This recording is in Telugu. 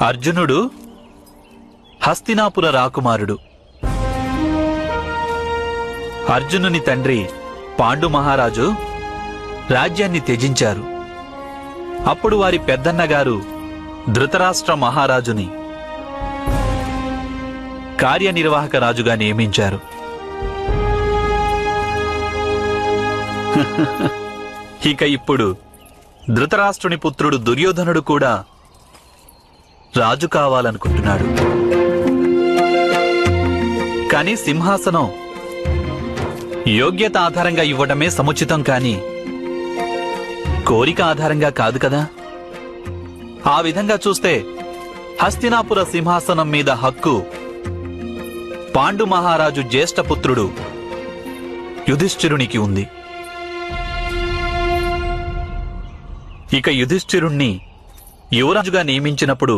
అర్జునుడు హస్తినాపుర రాకుమారుడు. అర్జునుని తండ్రి పాండు మహారాజు రాజ్యాన్ని త్యజించారు. అప్పుడు వారి పెద్దన్నగారు ధృతరాష్ట్ర మహారాజుని కార్యనిర్వాహక రాజుగా నియమించారు. ఇక ఇప్పుడు ధృతరాష్ట్రుని పుత్రుడు దుర్యోధనుడు కూడా రాజు కావాలనుకుంటున్నాడు. కాని సింహాసనం యోగ్యత ఆధారంగా ఇవ్వడమే సముచితం, కాని కోరిక ఆధారంగా కాదు కదా. ఆ విధంగా చూస్తే హస్తినాపుర సింహాసనం మీద హక్కు పాండు మహారాజు జ్యేష్ఠపుత్రుడు యుధిష్ఠిరునికి ఉంది. ఇక యుధిష్ఠిరుణ్ణి యువరాజుగా నియమించినప్పుడు